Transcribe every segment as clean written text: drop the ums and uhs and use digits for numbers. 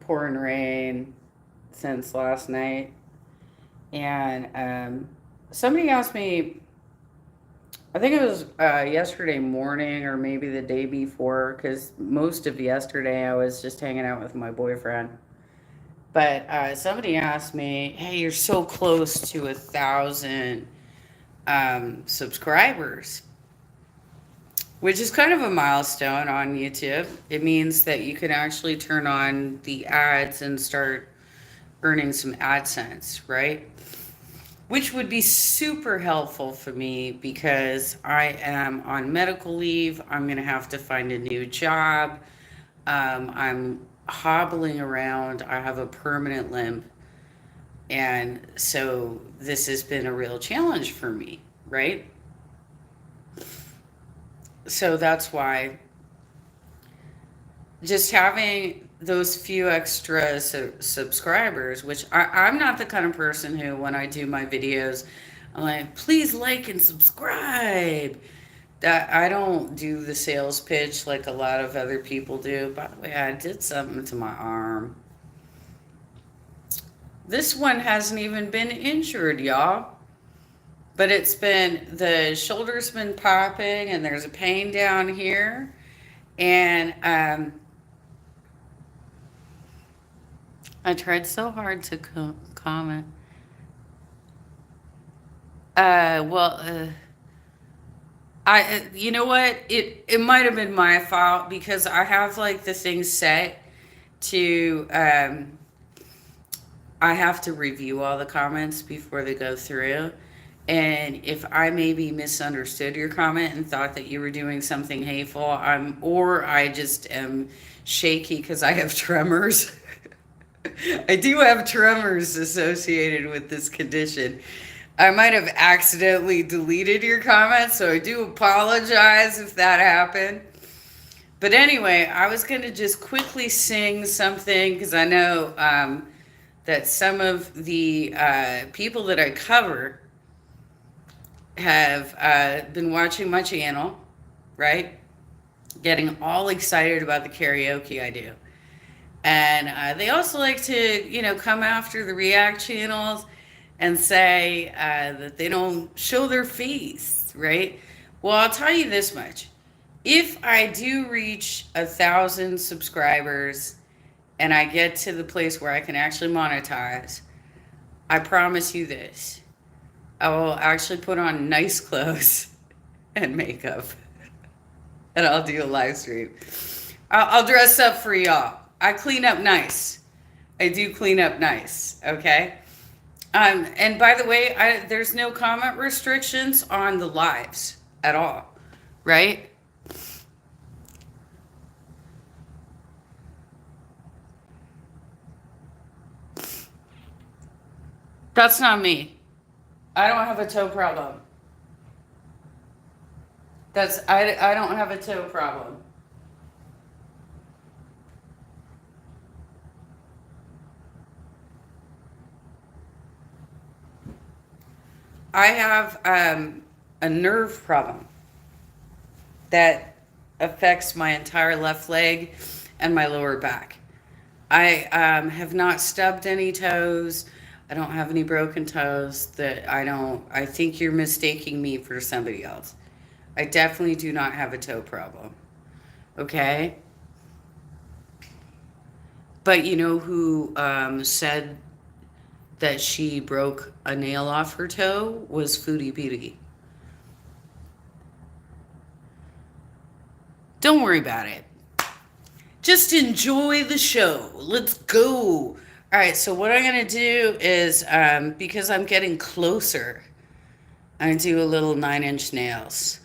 pouring rain since last night. And somebody asked me, I think it was yesterday morning or maybe the day before, because most of yesterday I was just hanging out with my boyfriend. But somebody asked me, "Hey, you're so close to 1,000 subscribers," which is kind of a milestone on YouTube. It means that you can actually turn on the ads and start earning some AdSense, right? Which would be super helpful for me because I am on medical leave. I'm going to have to find a new job. I'm hobbling around. I have a permanent limp. And so this has been a real challenge for me, right? So that's why just having those few extra subscribers, which I'm not the kind of person who, when I do my videos, I'm like, please like and subscribe. That I don't do the sales pitch like a lot of other people do. By the way, I did something to my arm. This one hasn't even been injured, y'all. But it's been, the shoulder's been popping and there's a pain down here. And I tried so hard to comment. Well, you know what? It might have been my fault because I have like the thing set to, I have to review all the comments before they go through. And if I maybe misunderstood your comment and thought that you were doing something hateful, or I just am shaky because I have tremors. I do have tremors associated with this condition. I might have accidentally deleted your comment, so I do apologize if that happened. But anyway, I was going to just quickly sing something because I know that some of the people that I cover have been watching my channel, right? Getting all excited about the karaoke I do. And they also like to, come after the React channels and say that they don't show their face, right? Well, I'll tell you this much. If I do reach 1,000 subscribers and I get to the place where I can actually monetize, I promise you this. I will actually put on nice clothes and makeup. And I'll do a live stream. I'll dress up for y'all. I clean up nice. I do clean up nice, okay? And by the way, there's no comment restrictions on the lives at all, right? That's not me. I don't have a toe problem. I don't have a toe problem. I have a nerve problem that affects my entire left leg and my lower back. I have not stubbed any toes. I don't have any broken toes. That I don't. I think you're mistaking me for somebody else. I definitely do not have a toe problem. Okay. But you know who said that she broke a nail off her toe was Foodie Beauty. Don't worry about it. Just enjoy the show. Let's go. All right, so what I'm going to do is, because I'm getting closer, I'm going to do a little 9-inch nails.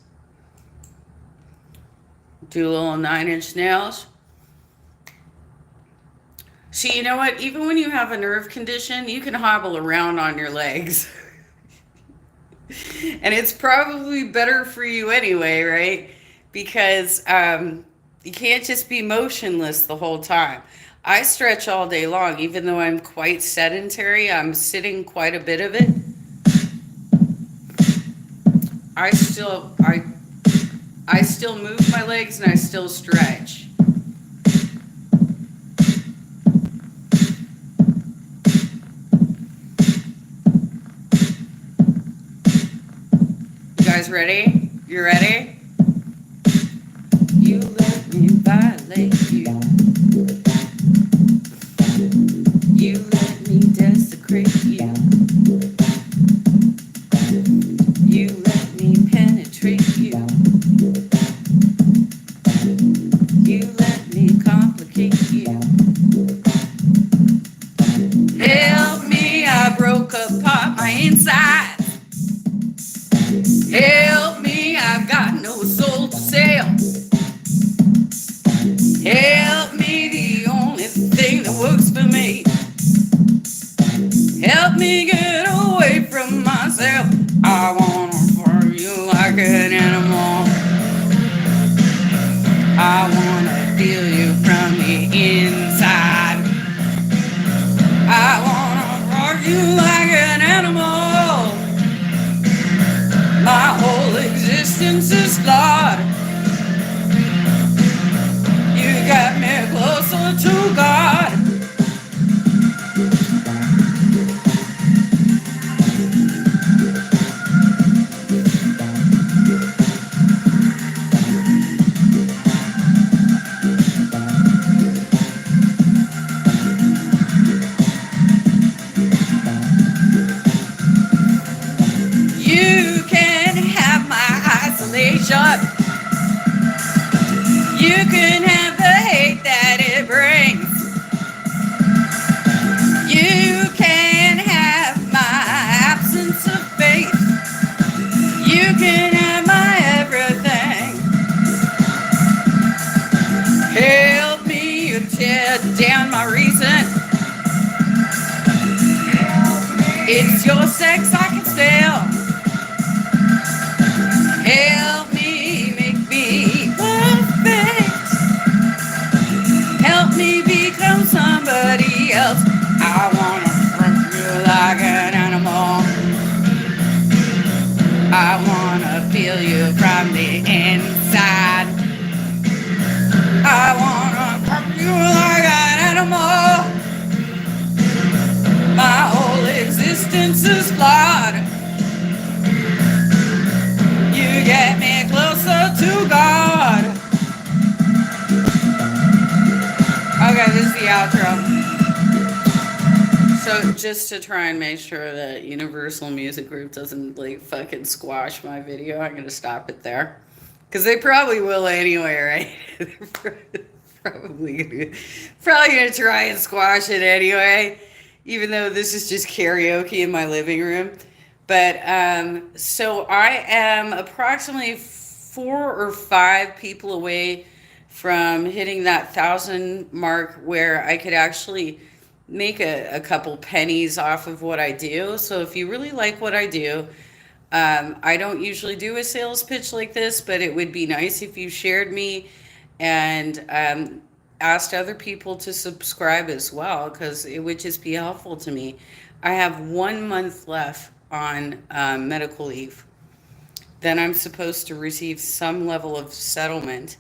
Do a little 9-inch nails. See, you know what? Even when you have a nerve condition, you can hobble around on your legs. And it's probably better for you anyway, right? Because you can't just be motionless the whole time. I stretch all day long, even though I'm quite sedentary. I'm sitting quite a bit of it. I still move my legs and I still stretch. guys ready? You ready? You let me violate you. You let me desecrate you. You let me penetrate you. You let me complicate you. Help me, I broke apart my inside. Help me, I've got no soul to sell. Help me, the only thing that works for me. Help me get away from myself. I wanna hurt you like an animal. I wanna feel you from the inside. I wanna hurt you like an animal. My whole existence is flawed. You got me closer to God. You can have my isolation. You can have the hate that it brings. You can have my absence of faith. You can have my everything. Help me, you tear down my reason. It's your sex I can spell. Help me, make me perfect. Help me become somebody else. I wanna fuck you like an animal. I wanna feel you from the inside. I wanna fuck you like an animal. My whole existence is flawed. You get me closer to God. Okay, this is the outro. So just to try and make sure that Universal Music Group doesn't like fucking squash my video, I'm gonna stop it there. Cause they probably will anyway, right? probably gonna try and squash it anyway, even though this is just karaoke in my living room. But so I am approximately 4 or 5 people away from hitting that 1,000 mark where I could actually make a couple pennies off of what I do. So if you really like what I do, I don't usually do a sales pitch like this, but it would be nice if you shared me and asked other people to subscribe as well, because it would just be helpful to me. I have 1 month left on medical leave. Then I'm supposed to receive some level of settlement,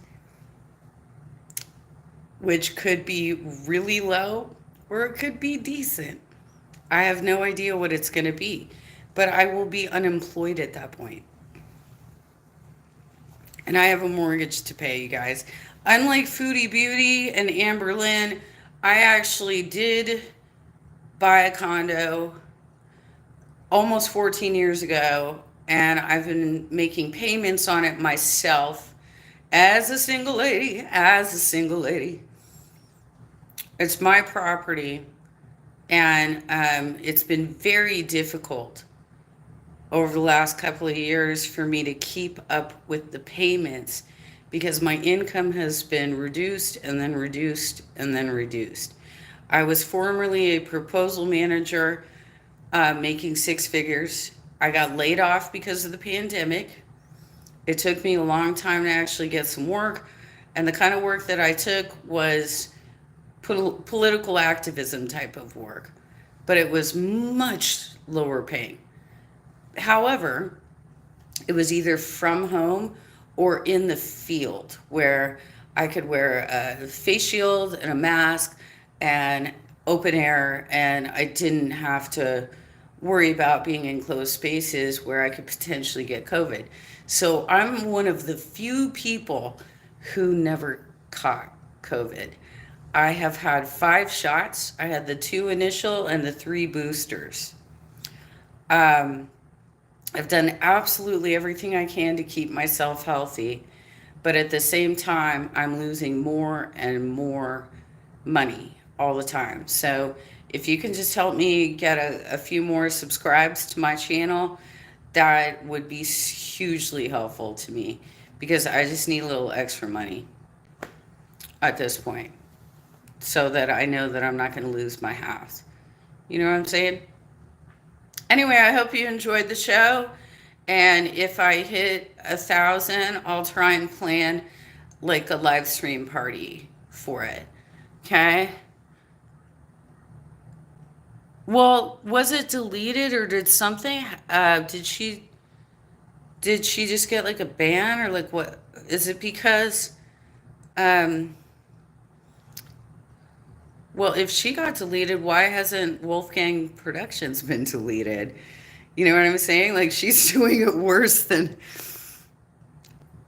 which could be really low or it could be decent. I have no idea what it's going to be, but I will be unemployed at that point. And I have a mortgage to pay, you guys. Unlike Foodie Beauty and Amberlynn, I actually did buy a condo almost 14 years ago, and I've been making payments on it myself as a single lady. It's my property, and it's been very difficult over the last couple of years for me to keep up with the payments because my income has been reduced and then reduced and then reduced. I was formerly a proposal manager making 6 figures. I got laid off because of the pandemic. It took me a long time to actually get some work, and the kind of work that I took was political activism type of work, but it was much lower paying. However, it was either from home or in the field where I could wear a face shield and a mask and open air, and I didn't have to worry about being in closed spaces where I could potentially get COVID. So I'm one of the few people who never caught COVID. I have had 5 shots. I had the 2 initial and the 3 boosters. Um, I've done absolutely everything I can to keep myself healthy, but at the same time, I'm losing more and more money all the time. So if you can just help me get a few more subscribes to my channel, that would be hugely helpful to me because I just need a little extra money at this point so that I know that I'm not going to lose my house. You know what I'm saying? Anyway, I hope you enjoyed the show. And if I hit 1,000, I'll try and plan like a live stream party for it. Okay? Well, was it deleted or did something did she just get like a ban or like what is it because um well, if she got deleted, why hasn't Wolfgang Productions been deleted? You know what I'm saying? Like she's doing it worse than.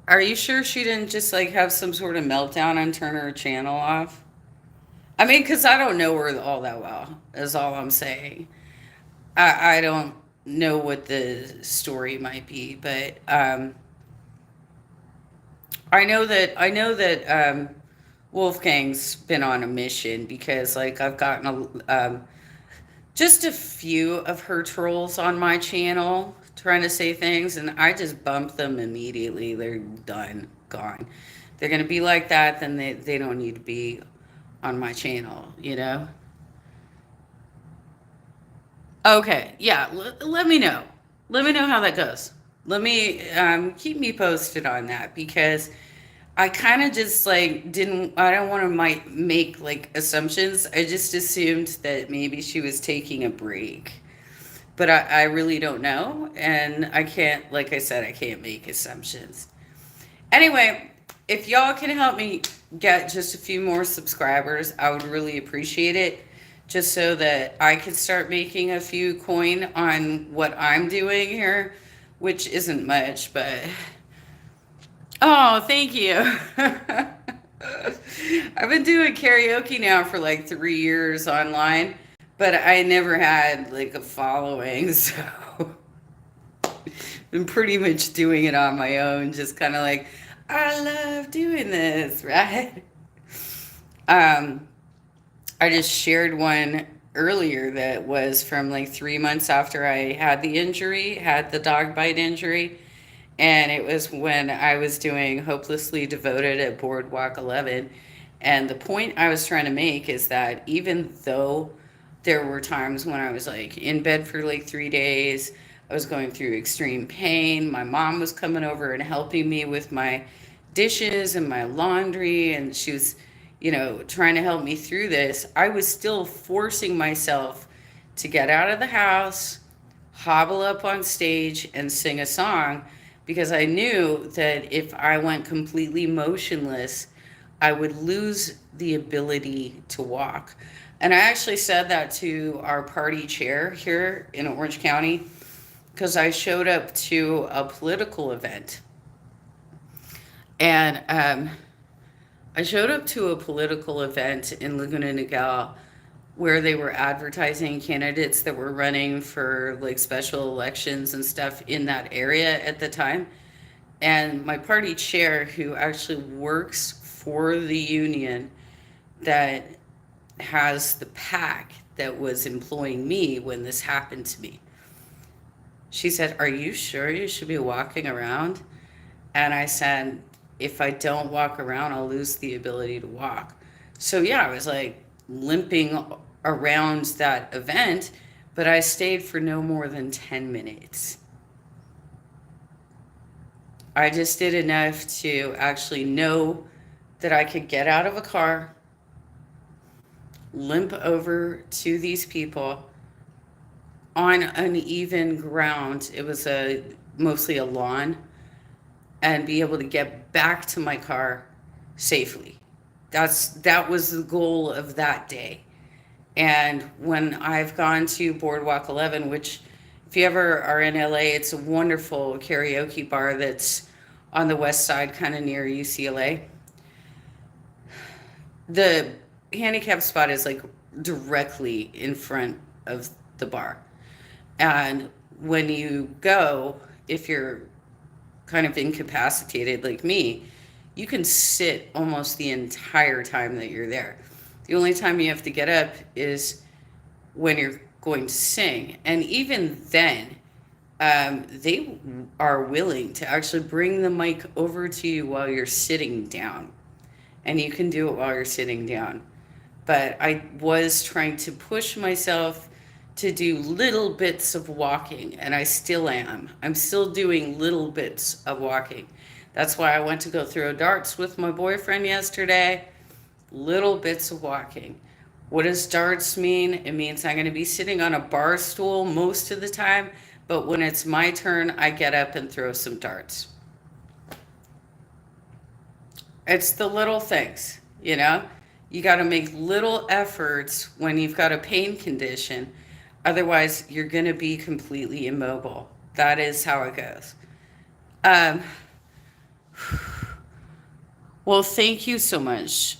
Are you sure she didn't just like have some sort of meltdown and turn her channel off? I mean, because I don't know her all that well, is all I'm saying. I don't know what the story might be, but I know that Wolfgang's been on a mission because like I've gotten just a few of her trolls on my channel trying to say things, and I just bump them immediately. They're done, gone. They're gonna be like that, then they don't need to be on my channel, you know? Okay, yeah, let me know. Let me know how that goes. Let me keep me posted on that because I kind of just like didn't, I don't want to might make like assumptions. I just assumed that maybe she was taking a break. But I really don't know. And I can't, like I said, I can't make assumptions. Anyway, if y'all can help me get just a few more subscribers, I would really appreciate it. Just so that I could start making a few coin on what I'm doing here, which isn't much, but oh, thank you. I've been doing karaoke now for like 3 years online, but I never had like a following, so I'm pretty much doing it on my own, just kind of like, I love doing this, right? Um, I just shared one earlier that was from like 3 months after I had the injury, had the dog bite injury. And it was when I was doing Hopelessly Devoted at Boardwalk 11. And the point I was trying to make is that even though there were times when I was like in bed for like 3 days, I was going through extreme pain. My mom was coming over and helping me with my dishes and my laundry, and she was, trying to help me through this. I was still forcing myself to get out of the house, hobble up on stage, and sing a song because I knew that if I went completely motionless, I would lose the ability to walk. And I actually said that to our party chair here in Orange County because I showed up to a political event. And I showed up to a political event in Laguna Niguel where they were advertising candidates that were running for like special elections and stuff in that area at the time. And my party chair, who actually works for the union that has the PAC that was employing me when this happened to me, she said, "Are you sure you should be walking around?" And I said, "If I don't walk around, I'll lose the ability to walk." So yeah, I was like limping around that event, but I stayed for no more than 10 minutes. I just did enough to actually know that I could get out of a car, limp over to these people on uneven ground. It was mostly a lawn, and be able to get back to my car safely. That was the goal of that day. And when I've gone to Boardwalk 11, which if you ever are in LA, it's a wonderful karaoke bar that's on the west side, kind of near UCLA. The handicap spot is like directly in front of the bar. And when you go, if you're kind of incapacitated like me, you can sit almost the entire time that you're there. The only time you have to get up is when you're going to sing. And even then, they are willing to actually bring the mic over to you while you're sitting down. And you can do it while you're sitting down. But I was trying to push myself to do little bits of walking, and I still am. I'm still doing little bits of walking. That's why I went to go throw darts with my boyfriend yesterday. Little bits of walking. What does darts mean? It means I'm going to be sitting on a bar stool most of the time, but when it's my turn, I get up and throw some darts. It's the little things, you know? You got to make little efforts when you've got a pain condition. Otherwise, you're going to be completely immobile. That is how it goes. Um, well, thank you so much,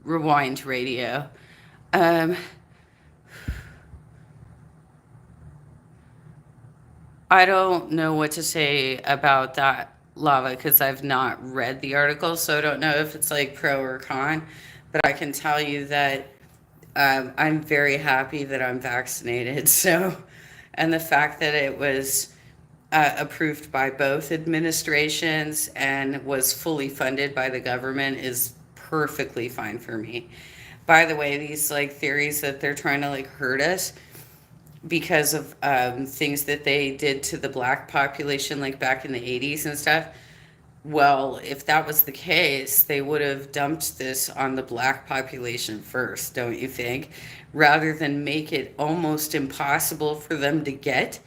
Rewind Radio. Um, I don't know what to say about that, Lava, because I've not read the article, so I don't know if it's like pro or con. But I can tell you that I'm very happy that I'm vaccinated. So, and the fact that it was approved by both administrations and was fully funded by the government is perfectly fine for me. By the way, these like theories that they're trying to like hurt us because of things that they did to the black population, like back in the 80s and stuff. Well, if that was the case, they would have dumped this on the black population first, don't you think? Rather than make it almost impossible for them to get,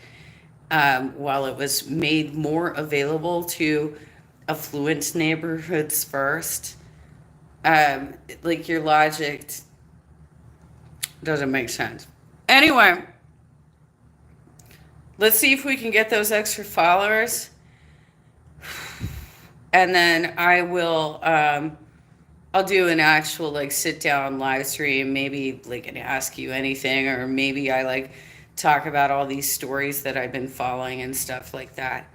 while it was made more available to affluent neighborhoods first. Like your logic doesn't make sense. Anyway, let's see if we can get those extra followers. And then I'll do an actual like sit down live stream, maybe like and ask you anything, or maybe I like talk about all these stories that I've been following and stuff like that.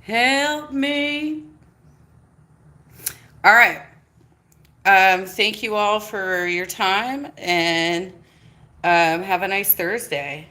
Help me. All right. Thank you all for your time, and have a nice Thursday.